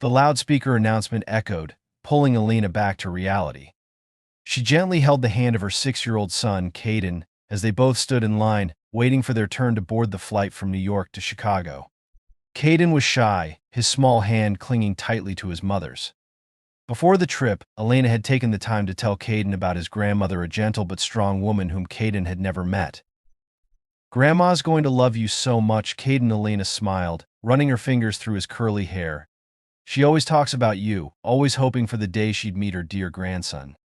The loudspeaker announcement echoed, pulling Elena back to reality. She gently held the hand of her 6-year-old son, Kaden, as they both stood in line, waiting for their turn to board the flight from New York to Chicago. Kaden was shy, his small hand clinging tightly to his mother's. Before the trip, Elena had taken the time to tell Kaden about his grandmother, a gentle but strong woman whom Kaden had never met. "Grandma's going to love you so much," Kaden. Elena smiled, running her fingers through his curly hair. "She always talks about you, always hoping for the day she'd meet her dear grandson."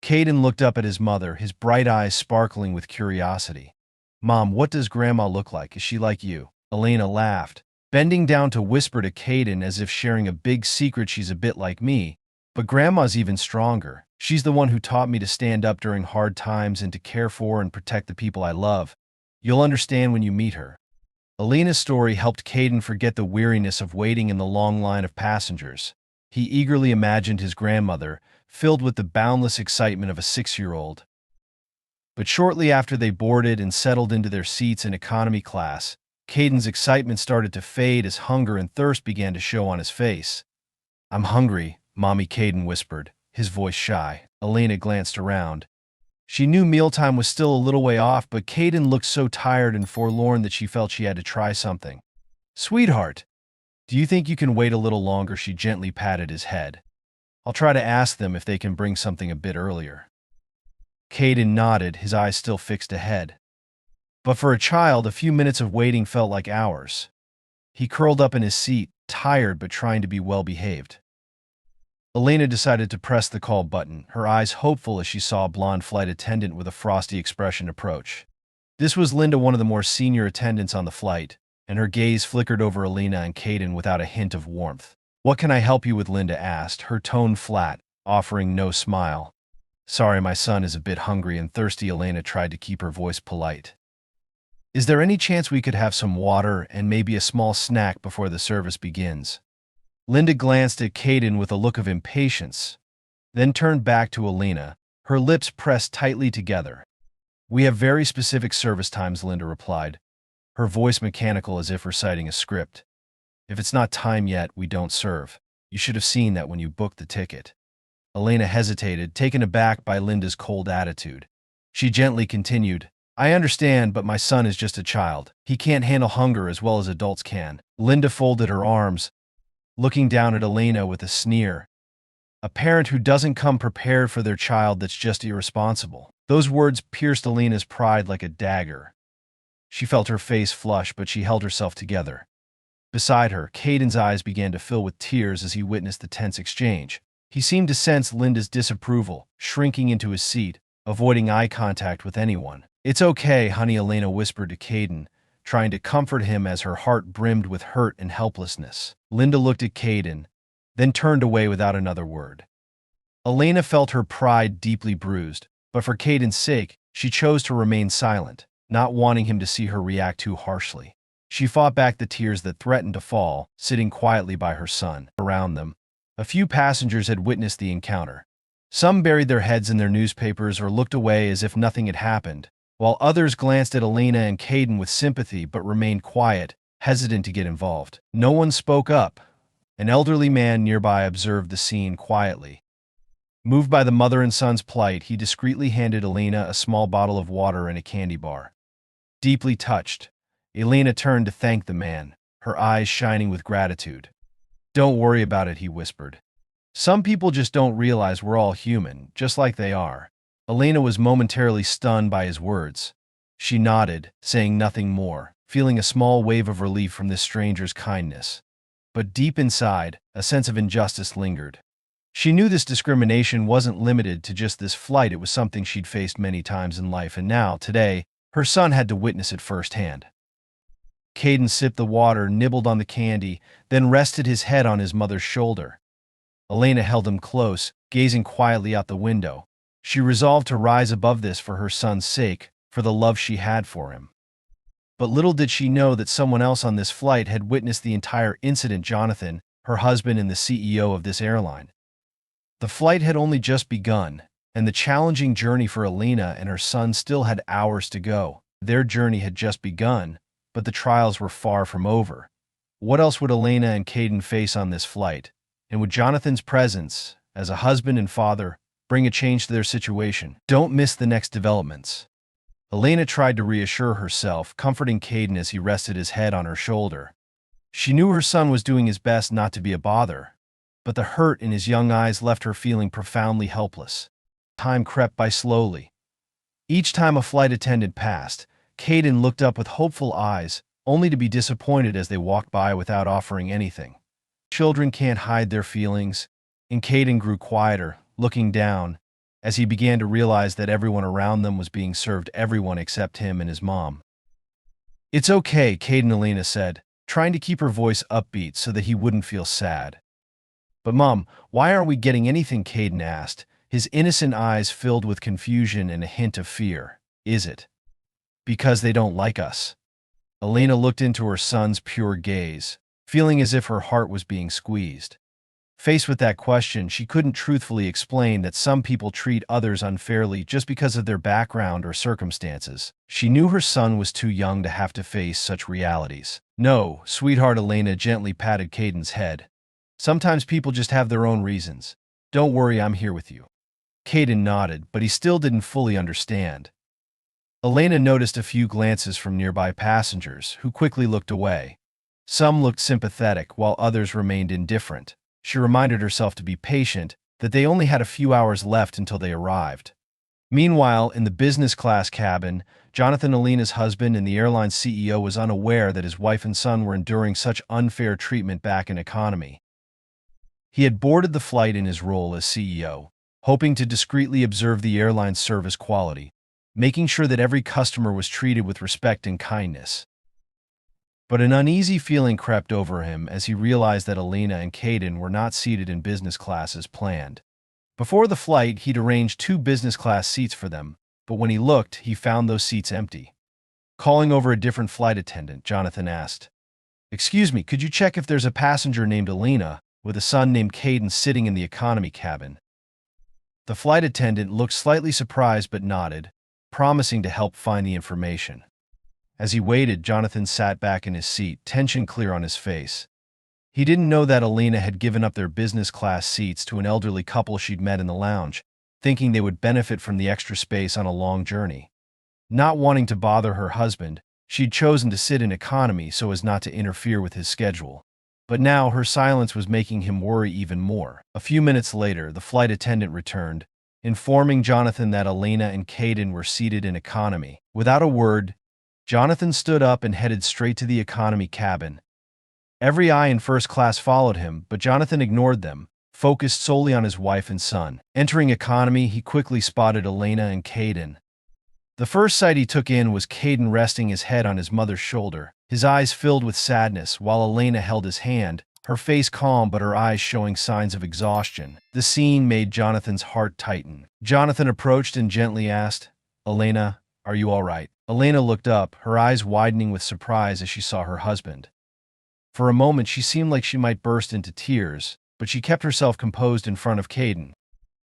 Kaden looked up at his mother, his bright eyes sparkling with curiosity. "Mom, what does Grandma look like? Is she like you?" Elena laughed, bending down to whisper to Kaden as if sharing a big secret. "She's a bit like me, but Grandma's even stronger. She's the one who taught me to stand up during hard times and to care for and protect the people I love. You'll understand when you meet her." Elena's story helped Kaden forget the weariness of waiting in the long line of passengers. He eagerly imagined his grandmother, filled with the boundless excitement of a 6-year-old. But shortly after they boarded and settled into their seats in economy class, Kaden's excitement started to fade as hunger and thirst began to show on his face. "I'm hungry," Mommy, Kaden whispered, his voice shy. Elena glanced around. She knew mealtime was still a little way off, but Kaden looked so tired and forlorn that she felt she had to try something. "Sweetheart, do you think you can wait a little longer?" She gently patted his head. "I'll try to ask them if they can bring something a bit earlier." Kaden nodded, his eyes still fixed ahead. But for a child, a few minutes of waiting felt like hours. He curled up in his seat, tired but trying to be well-behaved. Elena decided to press the call button, her eyes hopeful as she saw a blonde flight attendant with a frosty expression approach. This was Linda, one of the more senior attendants on the flight, and her gaze flickered over Elena and Kaden without a hint of warmth. "What can I help you with?" Linda asked, her tone flat, offering no smile. "Sorry, my son is a bit hungry and thirsty." Elena tried to keep her voice polite. "Is there any chance we could have some water and maybe a small snack before the service begins?" Linda glanced at Kaden with a look of impatience, then turned back to Elena, her lips pressed tightly together. "We have very specific service times," Linda replied, her voice mechanical as if reciting a script. "If it's not time yet, we don't serve. You should have seen that when you booked the ticket." Elena hesitated, taken aback by Linda's cold attitude. She gently continued, "I understand, but my son is just a child. He can't handle hunger as well as adults can." Linda folded her arms, looking down at Elena with a sneer. "A parent who doesn't come prepared for their child, that's just irresponsible." Those words pierced Elena's pride like a dagger. She felt her face flush, but she held herself together. Beside her, Kaden's eyes began to fill with tears as he witnessed the tense exchange. He seemed to sense Linda's disapproval, shrinking into his seat, avoiding eye contact with anyone. "It's okay, honey," Elena whispered to Kaden, trying to comfort him as her heart brimmed with hurt and helplessness. Linda looked at Kaden, then turned away without another word. Elena felt her pride deeply bruised, but for Kaden's sake, she chose to remain silent, not wanting him to see her react too harshly. She fought back the tears that threatened to fall, sitting quietly by her son. Around them, a few passengers had witnessed the encounter. Some buried their heads in their newspapers or looked away as if nothing had happened, while others glanced at Elena and Kaden with sympathy but remained quiet, hesitant to get involved. No one spoke up. An elderly man nearby observed the scene quietly. Moved by the mother and son's plight, he discreetly handed Elena a small bottle of water and a candy bar. Deeply touched, Elena turned to thank the man, her eyes shining with gratitude. "Don't worry about it," he whispered. "Some people just don't realize we're all human, just like they are." Elena was momentarily stunned by his words. She nodded, saying nothing more, feeling a small wave of relief from this stranger's kindness. But deep inside, a sense of injustice lingered. She knew this discrimination wasn't limited to just this flight. It was something she'd faced many times in life, and now, today, her son had to witness it firsthand. Kaden sipped the water, nibbled on the candy, then rested his head on his mother's shoulder. Elena held him close, gazing quietly out the window. She resolved to rise above this for her son's sake, for the love she had for him. But little did she know that someone else on this flight had witnessed the entire incident: Jonathan, her husband and the CEO of this airline. The flight had only just begun, and the challenging journey for Elena and her son still had hours to go. Their journey had just begun, but the trials were far from over. What else would Elena and Kaden face on this flight? And would Jonathan's presence, as a husband and father, bring a change to their situation? Don't miss the next developments. Elena tried to reassure herself, comforting Kaden as he rested his head on her shoulder. She knew her son was doing his best not to be a bother, but the hurt in his young eyes left her feeling profoundly helpless. Time crept by slowly. Each time a flight attendant passed, Kaden looked up with hopeful eyes, only to be disappointed as they walked by without offering anything. Children can't hide their feelings, and Kaden grew quieter, looking down, as he began to realize that everyone around them was being served, everyone except him and his mom. "It's okay," Kaden Elena said, trying to keep her voice upbeat so that he wouldn't feel sad. "But Mom, why aren't we getting anything?" Kaden asked, his innocent eyes filled with confusion and a hint of fear. "Is it because they don't like us?" Elena looked into her son's pure gaze, feeling as if her heart was being squeezed. Faced with that question, she couldn't truthfully explain that some people treat others unfairly just because of their background or circumstances. She knew her son was too young to have to face such realities. "No, sweetheart," Elena gently patted Kaden's head. "Sometimes people just have their own reasons. Don't worry, I'm here with you." Kaden nodded, but he still didn't fully understand. Elena noticed a few glances from nearby passengers, who quickly looked away. Some looked sympathetic, while others remained indifferent. She reminded herself to be patient, that they only had a few hours left until they arrived. Meanwhile, in the business class cabin, Jonathan, Elena's husband and the airline CEO, was unaware that his wife and son were enduring such unfair treatment back in economy. He had boarded the flight in his role as CEO, hoping to discreetly observe the airline's service quality, making sure that every customer was treated with respect and kindness. But an uneasy feeling crept over him as he realized that Elena and Kaden were not seated in business class as planned. Before the flight, he'd arranged 2 business class seats for them, but when he looked, he found those seats empty. Calling over a different flight attendant, Jonathan asked, "Excuse me, could you check if there's a passenger named Elena with a son named Kaden sitting in the economy cabin?" The flight attendant looked slightly surprised but nodded, promising to help find the information. As he waited, Jonathan sat back in his seat, tension clear on his face. He didn't know that Elena had given up their business class seats to an elderly couple she'd met in the lounge, thinking they would benefit from the extra space on a long journey. Not wanting to bother her husband, she'd chosen to sit in economy so as not to interfere with his schedule. But now her silence was making him worry even more. A few minutes later, the flight attendant returned, informing Jonathan that Elena and Kaden were seated in economy. Without a word, Jonathan stood up and headed straight to the economy cabin. Every eye in first class followed him, but Jonathan ignored them, focused solely on his wife and son. Entering economy, he quickly spotted Elena and Kaden. The first sight he took in was Kaden resting his head on his mother's shoulder, his eyes filled with sadness, while Elena held his hand, her face calm but her eyes showing signs of exhaustion. The scene made Jonathan's heart tighten. Jonathan approached and gently asked, "Elena, are you all right?" Elena looked up, her eyes widening with surprise as she saw her husband. For a moment, she seemed like she might burst into tears, but she kept herself composed in front of Kaden.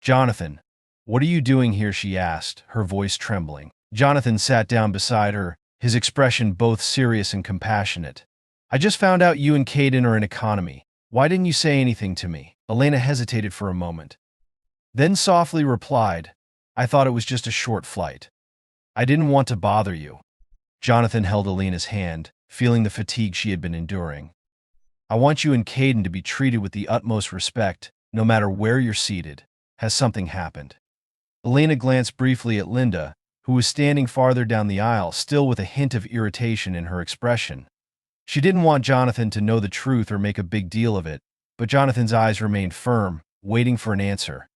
"Jonathan, what are you doing here?" she asked, her voice trembling. Jonathan sat down beside her, his expression both serious and compassionate. "I just found out you and Kaden are in economy. Why didn't you say anything to me?" Elena hesitated for a moment, then softly replied, "I thought it was just a short flight. I didn't want to bother you." Jonathan held Elena's hand, feeling the fatigue she had been enduring. "I want you and Kaden to be treated with the utmost respect, no matter where you're seated. Has something happened?" Elena glanced briefly at Linda, who was standing farther down the aisle, still with a hint of irritation in her expression. She didn't want Jonathan to know the truth or make a big deal of it, but Jonathan's eyes remained firm, waiting for an answer.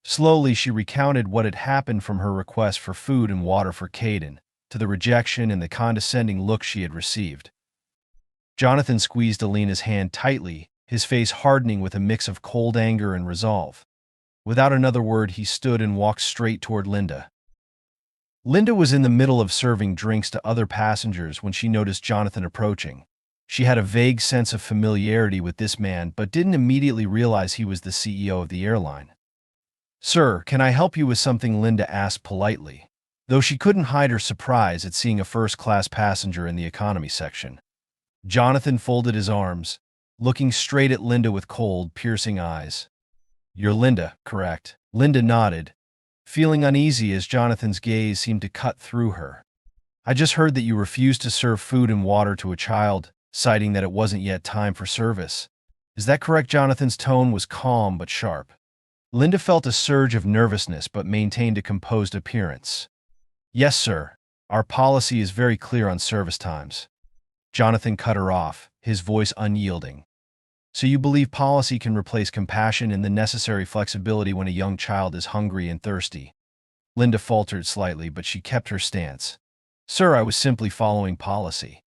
Slowly, she recounted what had happened, from her request for food and water for Kaden, to the rejection and the condescending look she had received. Jonathan squeezed Elena's hand tightly, his face hardening with a mix of cold anger and resolve. Without another word, he stood and walked straight toward Linda. Linda was in the middle of serving drinks to other passengers when she noticed Jonathan approaching. She had a vague sense of familiarity with this man, but didn't immediately realize he was the CEO of the airline. "Sir, can I help you with something?" Linda asked politely, though she couldn't hide her surprise at seeing a first-class passenger in the economy section. Jonathan folded his arms, looking straight at Linda with cold, piercing eyes. You're Linda, correct? Linda nodded, feeling uneasy as Jonathan's gaze seemed to cut through her. I just heard that you refused to serve food and water to a child, citing that it wasn't yet time for service. Is that correct? Jonathan's tone was calm but sharp. Linda felt a surge of nervousness but maintained a composed appearance. Yes, sir. Our policy is very clear on service times. Jonathan cut her off, his voice unyielding. So you believe policy can replace compassion and the necessary flexibility when a young child is hungry and thirsty? Linda faltered slightly, but she kept her stance. Sir, I was simply following policy.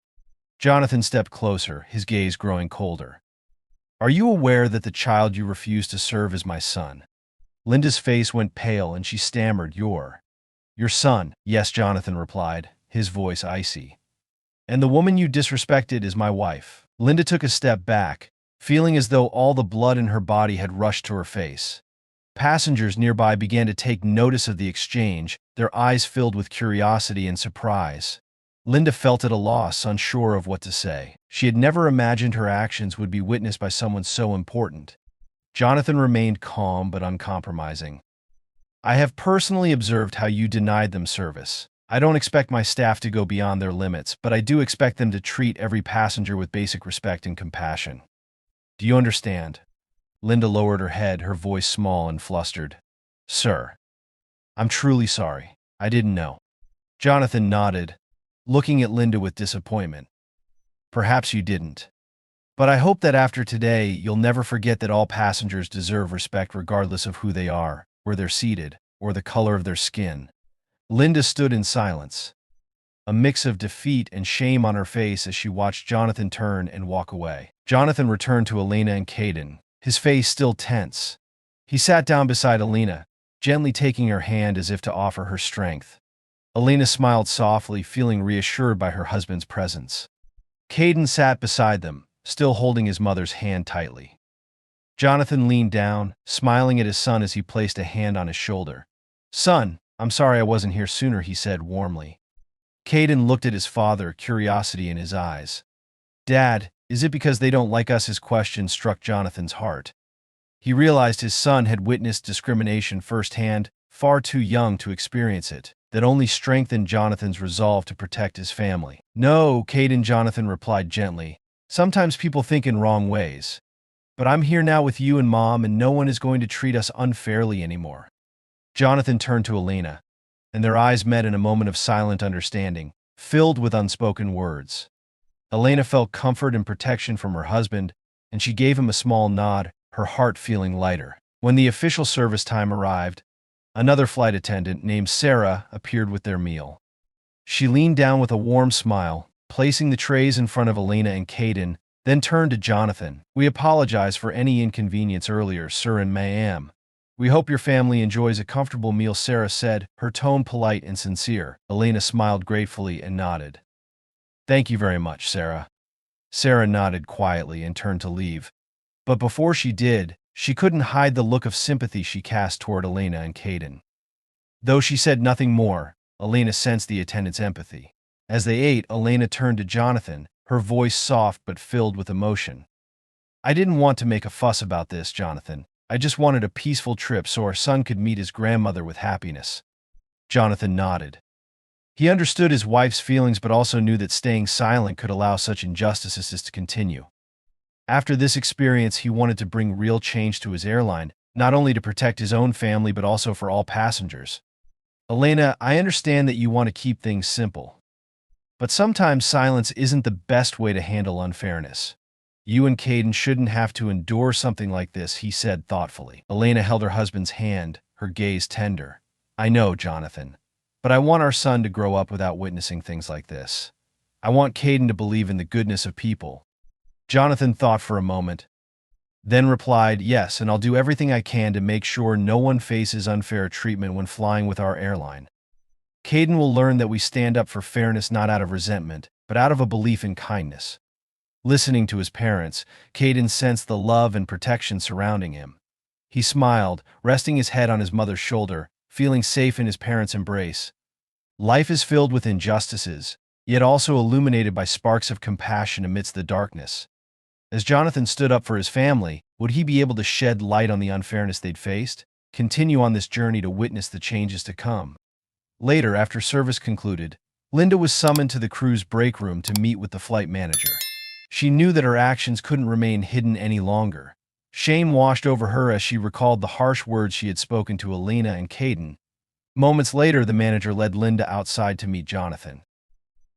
Jonathan stepped closer, his gaze growing colder. Are you aware that the child you refuse to serve is my son? Linda's face went pale and she stammered, Your son. Yes, Jonathan replied, his voice icy. And the woman you disrespected is my wife. Linda took a step back, feeling as though all the blood in her body had rushed to her face. Passengers nearby began to take notice of the exchange, their eyes filled with curiosity and surprise. Linda felt at a loss, unsure of what to say. She had never imagined her actions would be witnessed by someone so important. Jonathan remained calm but uncompromising. I have personally observed how you denied them service. I don't expect my staff to go beyond their limits, but I do expect them to treat every passenger with basic respect and compassion. Do you understand? Linda lowered her head, her voice small and flustered. Sir, I'm truly sorry. I didn't know. Jonathan nodded, looking at Linda with disappointment. Perhaps you didn't. But I hope that after today, you'll never forget that all passengers deserve respect regardless of who they are, where they're seated, or the color of their skin. Linda stood in silence, a mix of defeat and shame on her face as she watched Jonathan turn and walk away. Jonathan returned to Elena and Kaden, his face still tense. He sat down beside Elena, gently taking her hand as if to offer her strength. Elena smiled softly, feeling reassured by her husband's presence. Kaden sat beside them, still holding his mother's hand tightly. Jonathan leaned down, smiling at his son as he placed a hand on his shoulder. Son, I'm sorry I wasn't here sooner, he said warmly. Kaden looked at his father, curiosity in his eyes. Dad, is it because they don't like us? His question struck Jonathan's heart. He realized his son had witnessed discrimination firsthand, far too young to experience it. That only strengthened Jonathan's resolve to protect his family. No, Kaden, Jonathan replied gently. Sometimes people think in wrong ways. But I'm here now with you and Mom, and no one is going to treat us unfairly anymore. Jonathan turned to Elena, and their eyes met in a moment of silent understanding, filled with unspoken words. Elena felt comfort and protection from her husband, and she gave him a small nod, her heart feeling lighter. When the official service time arrived, another flight attendant named Sarah appeared with their meal. She leaned down with a warm smile, placing the trays in front of Elena and Kaden, then turned to Jonathan. We apologize for any inconvenience earlier, sir and ma'am. We hope your family enjoys a comfortable meal, Sarah said, her tone polite and sincere. Elena smiled gratefully and nodded. Thank you very much, Sarah. Sarah nodded quietly and turned to leave. But before she did, she couldn't hide the look of sympathy she cast toward Elena and Kaden. Though she said nothing more, Elena sensed the attendant's empathy. As they ate, Elena turned to Jonathan, her voice soft but filled with emotion. I didn't want to make a fuss about this, Jonathan. I just wanted a peaceful trip so our son could meet his grandmother with happiness. Jonathan nodded. He understood his wife's feelings but also knew that staying silent could allow such injustices to continue. After this experience, he wanted to bring real change to his airline, not only to protect his own family but also for all passengers. Elena, I understand that you want to keep things simple. But sometimes silence isn't the best way to handle unfairness. You and Kaden shouldn't have to endure something like this, he said thoughtfully. Elena held her husband's hand, her gaze tender. I know, Jonathan. But I want our son to grow up without witnessing things like this. I want Kaden to believe in the goodness of people. Jonathan thought for a moment, then replied, yes, and I'll do everything I can to make sure no one faces unfair treatment when flying with our airline. Kaden will learn that we stand up for fairness not out of resentment, but out of a belief in kindness. Listening to his parents, Kaden sensed the love and protection surrounding him. He smiled, resting his head on his mother's shoulder, feeling safe in his parents' embrace. Life is filled with injustices, yet also illuminated by sparks of compassion amidst the darkness. As Jonathan stood up for his family, would he be able to shed light on the unfairness they'd faced, continue on this journey to witness the changes to come? Later, after service concluded, Linda was summoned to the crew's break room to meet with the flight manager. She knew that her actions couldn't remain hidden any longer. Shame washed over her as she recalled the harsh words she had spoken to Elena and Kaden. Moments later, the manager led Linda outside to meet Jonathan.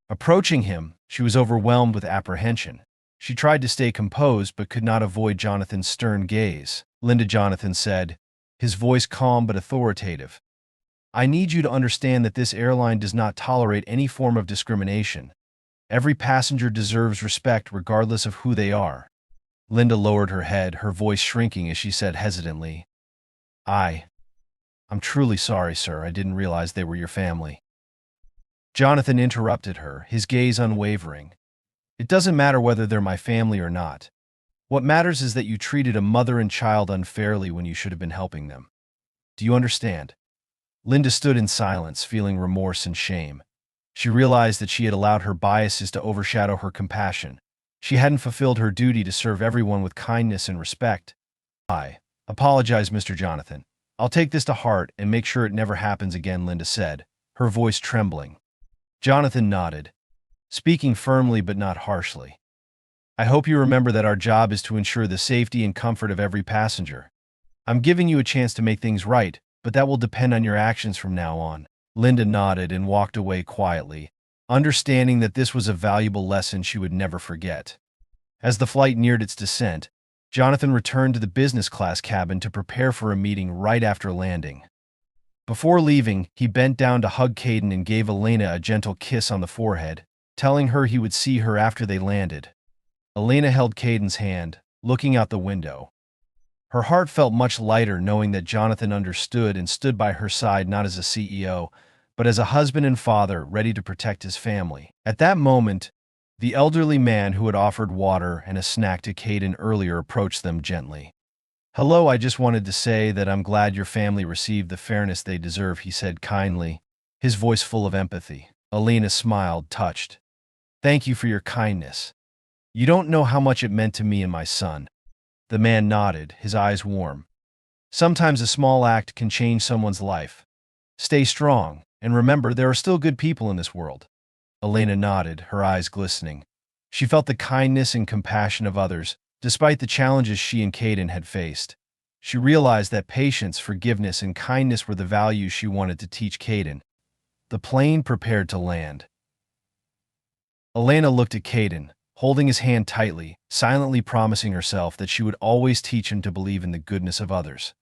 Approaching him, she was overwhelmed with apprehension. She tried to stay composed but could not avoid Jonathan's stern gaze. "Linda," Jonathan said, his voice calm but authoritative, "I need you to understand that this airline does not tolerate any form of discrimination. Every passenger deserves respect regardless of who they are." Linda lowered her head, her voice shrinking as she said hesitantly, I'm truly sorry, sir. I didn't realize they were your family." Jonathan interrupted her, his gaze unwavering. "It doesn't matter whether they're my family or not. What matters is that you treated a mother and child unfairly when you should have been helping them. Do you understand?" Linda stood in silence, feeling remorse and shame. She realized that she had allowed her biases to overshadow her compassion. She hadn't fulfilled her duty to serve everyone with kindness and respect. "I apologize, Mr. Jonathan. I'll take this to heart and make sure it never happens again," Linda said, her voice trembling. Jonathan nodded, speaking firmly but not harshly. "I hope you remember that our job is to ensure the safety and comfort of every passenger. I'm giving you a chance to make things right, but that will depend on your actions from now on." Linda nodded and walked away quietly, understanding that this was a valuable lesson she would never forget. As the flight neared its descent, Jonathan returned to the business class cabin to prepare for a meeting right after landing. Before leaving, he bent down to hug Kaden and gave Elena a gentle kiss on the forehead, telling her he would see her after they landed. Elena held Kaden's hand, looking out the window. Her heart felt much lighter knowing that Jonathan understood and stood by her side not as a CEO, but as a husband and father ready to protect his family. At that moment, the elderly man who had offered water and a snack to Kaden earlier approached them gently. "Hello, I just wanted to say that I'm glad your family received the fairness they deserve," he said kindly, his voice full of empathy. Elena smiled, touched. "Thank you for your kindness. You don't know how much it meant to me and my son." The man nodded, his eyes warm. "Sometimes a small act can change someone's life. Stay strong, and remember there are still good people in this world." Elena nodded, her eyes glistening. She felt the kindness and compassion of others, despite the challenges she and Kaden had faced. She realized that patience, forgiveness, and kindness were the values she wanted to teach Kaden. The plane prepared to land. Elena looked at Kaden, holding his hand tightly, silently promising herself that she would always teach him to believe in the goodness of others.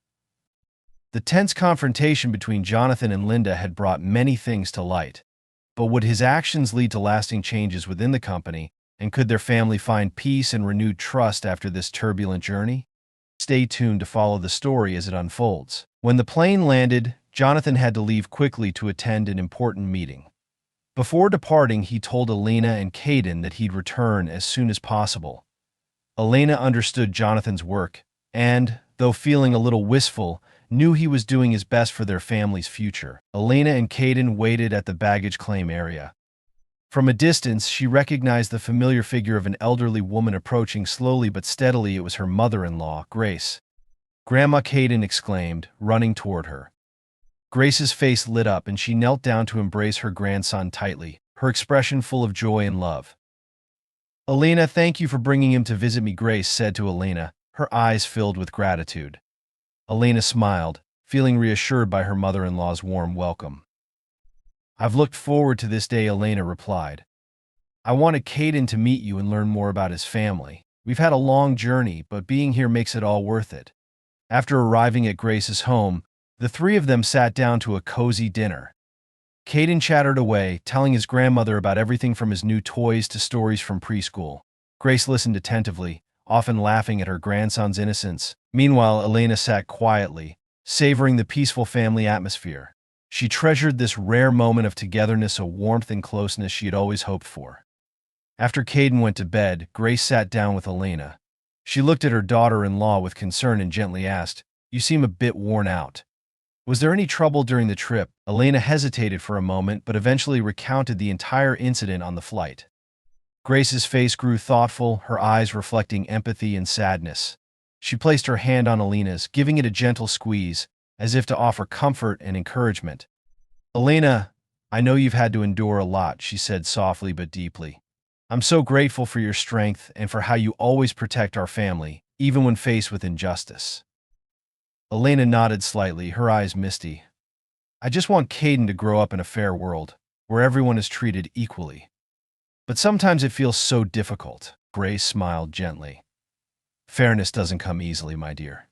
The tense confrontation between Jonathan and Linda had brought many things to light. But would his actions lead to lasting changes within the company, and could their family find peace and renewed trust after this turbulent journey? Stay tuned to follow the story as it unfolds. When the plane landed, Jonathan had to leave quickly to attend an important meeting. Before departing, he told Elena and Kaden that he'd return as soon as possible. Elena understood Jonathan's work and, though feeling a little wistful, knew he was doing his best for their family's future. Elena and Kaden waited at the baggage claim area. From a distance, she recognized the familiar figure of an elderly woman approaching slowly but steadily. It was her mother-in-law, Grace. "Grandma," Kaden exclaimed, running toward her. Grace's face lit up and she knelt down to embrace her grandson tightly, her expression full of joy and love. "Elena, thank you for bringing him to visit me," Grace said to Elena, her eyes filled with gratitude. Elena smiled, feeling reassured by her mother-in-law's warm welcome. "I've looked forward to this day," Elena replied. "I wanted Kaden to meet you and learn more about his family. We've had a long journey, but being here makes it all worth it." After arriving at Grace's home, the three of them sat down to a cozy dinner. Kaden chattered away, telling his grandmother about everything from his new toys to stories from preschool. Grace listened attentively, often laughing at her grandson's innocence. Meanwhile, Elena sat quietly, savoring the peaceful family atmosphere. She treasured this rare moment of togetherness, a warmth and closeness she had always hoped for. After Kaden went to bed, Grace sat down with Elena. She looked at her daughter-in-law with concern and gently asked, "You seem a bit worn out. Was there any trouble during the trip? Elena hesitated for a moment, but eventually recounted the entire incident on the flight. Grace's face grew thoughtful, her eyes reflecting empathy and sadness. She placed her hand on Elena's, giving it a gentle squeeze, as if to offer comfort and encouragement. Elena, I know you've had to endure a lot, she said softly but deeply. I'm so grateful for your strength and for how you always protect our family, even when faced with injustice. Elena nodded slightly, her eyes misty. I just want Kaden to grow up in a fair world, where everyone is treated equally. But sometimes it feels so difficult. Grace smiled gently. Fairness doesn't come easily, my dear.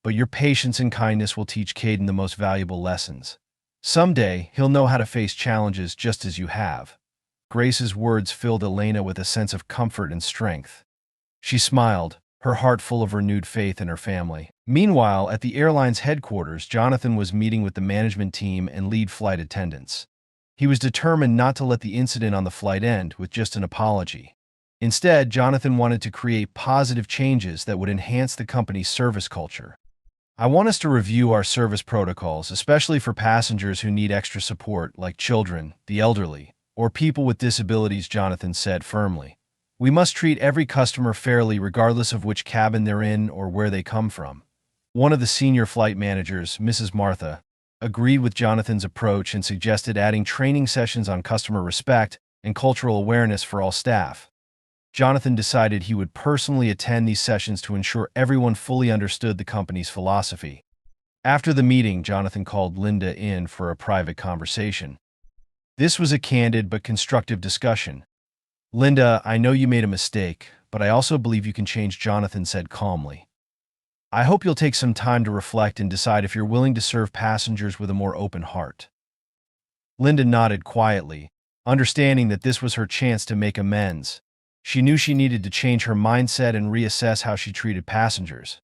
But your patience and kindness will teach Kaden the most valuable lessons. Someday, he'll know how to face challenges just as you have. Grace's words filled Elena with a sense of comfort and strength. She smiled, her heart full of renewed faith in her family. Meanwhile, at the airline's headquarters, Jonathan was meeting with the management team and lead flight attendants. He was determined not to let the incident on the flight end with just an apology. Instead, Jonathan wanted to create positive changes that would enhance the company's service culture. I want us to review our service protocols, especially for passengers who need extra support, like children, the elderly, or people with disabilities, Jonathan said firmly. We must treat every customer fairly regardless of which cabin they're in or where they come from. One of the senior flight managers, Mrs. Martha, agreed with Jonathan's approach and suggested adding training sessions on customer respect and cultural awareness for all staff. Jonathan decided he would personally attend these sessions to ensure everyone fully understood the company's philosophy. After the meeting, Jonathan called Linda in for a private conversation. This was a candid but constructive discussion. Linda, I know you made a mistake, but I also believe you can change, Jonathan said calmly. I hope you'll take some time to reflect and decide if you're willing to serve passengers with a more open heart. Linda nodded quietly, understanding that this was her chance to make amends. She knew she needed to change her mindset and reassess how she treated passengers.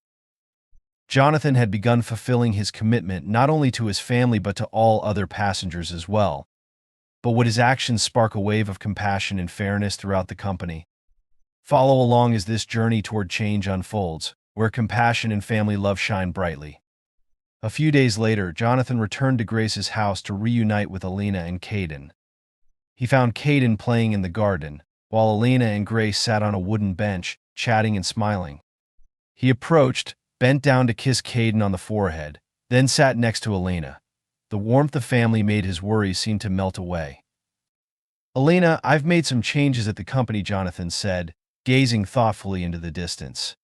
Jonathan had begun fulfilling his commitment not only to his family but to all other passengers as well. But would his actions spark a wave of compassion and fairness throughout the company? Follow along as this journey toward change unfolds, where compassion and family love shine brightly. A few days later, Jonathan returned to Grace's house to reunite with Elena and Kaden. He found Kaden playing in the garden, while Elena and Grace sat on a wooden bench, chatting and smiling. He approached, bent down to kiss Kaden on the forehead, then sat next to Elena. The warmth of family made his worries seem to melt away. Elena, I've made some changes at the company, Jonathan said, gazing thoughtfully into the distance.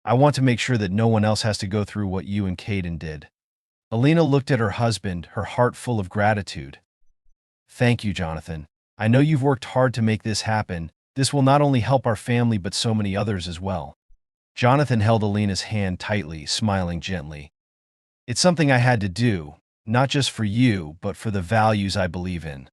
I want to make sure that no one else has to go through what you and Kaden did. Elena looked at her husband, her heart full of gratitude. Thank you, Jonathan. I know you've worked hard to make this happen. This will not only help our family but so many others as well. Jonathan held Elena's hand tightly, smiling gently. It's something I had to do, not just for you, but for the values I believe in.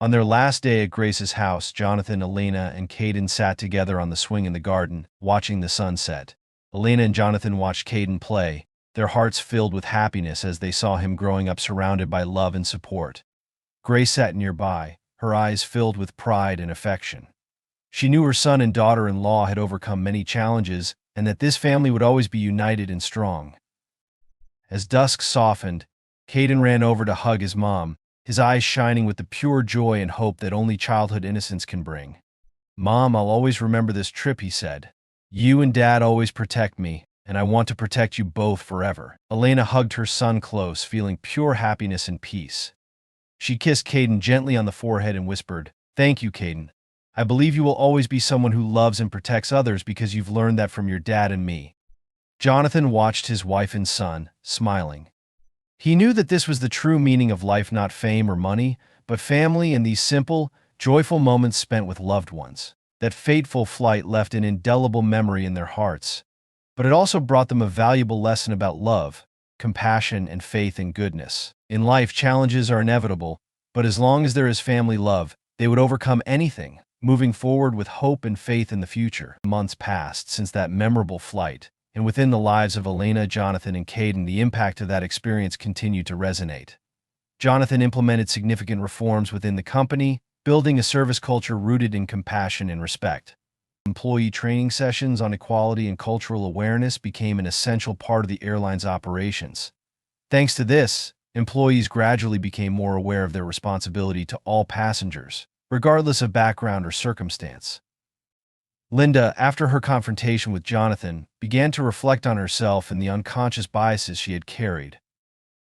On their last day at Grace's house, Jonathan, Elena, and Kaden sat together on the swing in the garden, watching the sunset. Elena and Jonathan watched Kaden play, their hearts filled with happiness as they saw him growing up surrounded by love and support. Grace sat nearby, her eyes filled with pride and affection. She knew her son and daughter-in-law had overcome many challenges and that this family would always be united and strong. As dusk softened, Kaden ran over to hug his mom, his eyes shining with the pure joy and hope that only childhood innocence can bring. Mom, I'll always remember this trip, he said. You and Dad always protect me, and I want to protect you both forever. Elena hugged her son close, feeling pure happiness and peace. She kissed Kaden gently on the forehead and whispered, Thank you, Kaden. I believe you will always be someone who loves and protects others because you've learned that from your dad and me. Jonathan watched his wife and son, smiling. He knew that this was the true meaning of life, not fame or money, but family and these simple, joyful moments spent with loved ones. That fateful flight left an indelible memory in their hearts, but it also brought them a valuable lesson about love, compassion, and faith in goodness. In life, challenges are inevitable, but as long as there is family love, they would overcome anything, moving forward with hope and faith in the future. Months passed since that memorable flight, and within the lives of Elena, Jonathan, and Kaden, the impact of that experience continued to resonate. Jonathan implemented significant reforms within the company, building a service culture rooted in compassion and respect. Employee training sessions on equality and cultural awareness became an essential part of the airline's operations. Thanks to this, employees gradually became more aware of their responsibility to all passengers, regardless of background or circumstance. Linda, after her confrontation with Jonathan, began to reflect on herself and the unconscious biases she had carried.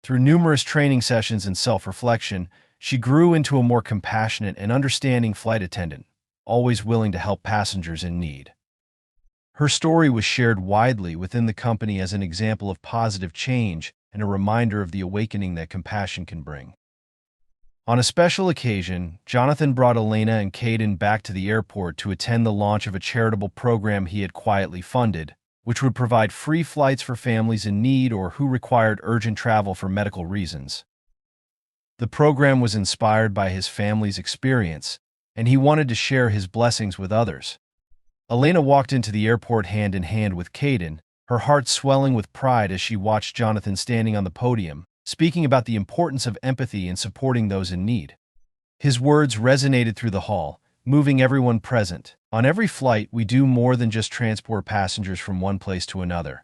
Through numerous training sessions and self-reflection, she grew into a more compassionate and understanding flight attendant, always willing to help passengers in need. Her story was shared widely within the company as an example of positive change and a reminder of the awakening that compassion can bring. On a special occasion, Jonathan brought Elena and Kaden back to the airport to attend the launch of a charitable program he had quietly funded, which would provide free flights for families in need or who required urgent travel for medical reasons. The program was inspired by his family's experience, and he wanted to share his blessings with others. Elena walked into the airport hand in hand with Kaden, her heart swelling with pride as she watched Jonathan standing on the podium, speaking about the importance of empathy and supporting those in need. His words resonated through the hall, moving everyone present. On every flight, we do more than just transport passengers from one place to another.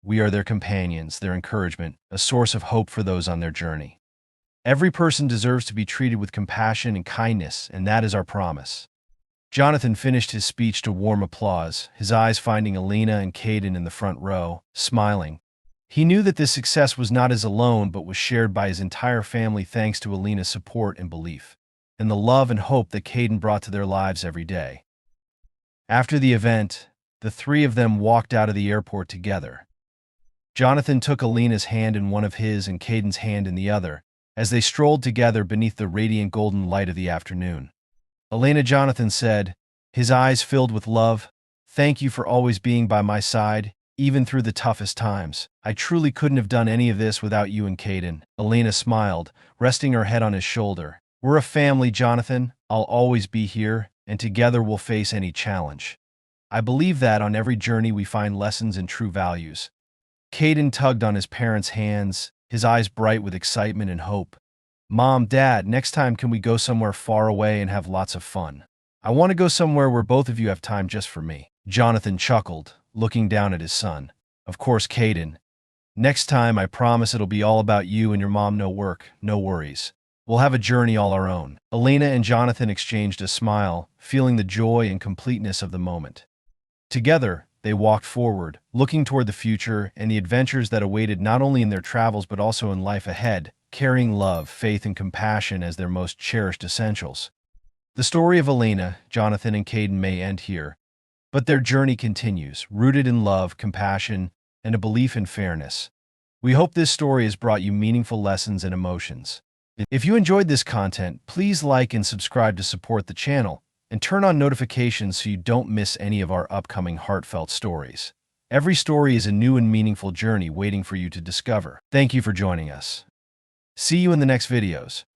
We are their companions, their encouragement, a source of hope for those on their journey. Every person deserves to be treated with compassion and kindness, and that is our promise. Jonathan finished his speech to warm applause, his eyes finding Elena and Kaden in the front row, smiling. He knew that this success was not his alone but was shared by his entire family thanks to Elena's support and belief, and the love and hope that Kaden brought to their lives every day. After the event, the three of them walked out of the airport together. Jonathan took Elena's hand in one of his and Kaden's hand in the other, as they strolled together beneath the radiant golden light of the afternoon. Elena, Jonathan said, his eyes filled with love, "Thank you for always being by my side, even through the toughest times. I truly couldn't have done any of this without you and Kaden." Elena smiled, resting her head on his shoulder. "We're a family, Jonathan. I'll always be here, and together we'll face any challenge. I believe that on every journey we find lessons and true values." Kaden tugged on his parents' hands, his eyes bright with excitement and hope. "Mom, Dad, next time can we go somewhere far away and have lots of fun? I want to go somewhere where both of you have time just for me." Jonathan chuckled, looking down at his son. "Of course, Kaden. Next time, I promise it'll be all about you and your mom, no work, no worries. We'll have a journey all our own." Elena and Jonathan exchanged a smile, feeling the joy and completeness of the moment. Together, they walked forward, looking toward the future and the adventures that awaited not only in their travels but also in life ahead, carrying love, faith, and compassion as their most cherished essentials. The story of Elena, Jonathan, and Kaden may end here, but their journey continues, rooted in love, compassion, and a belief in fairness. We hope this story has brought you meaningful lessons and emotions. If you enjoyed this content, please like and subscribe to support the channel, and turn on notifications so you don't miss any of our upcoming heartfelt stories. Every story is a new and meaningful journey waiting for you to discover. Thank you for joining us. See you in the next videos.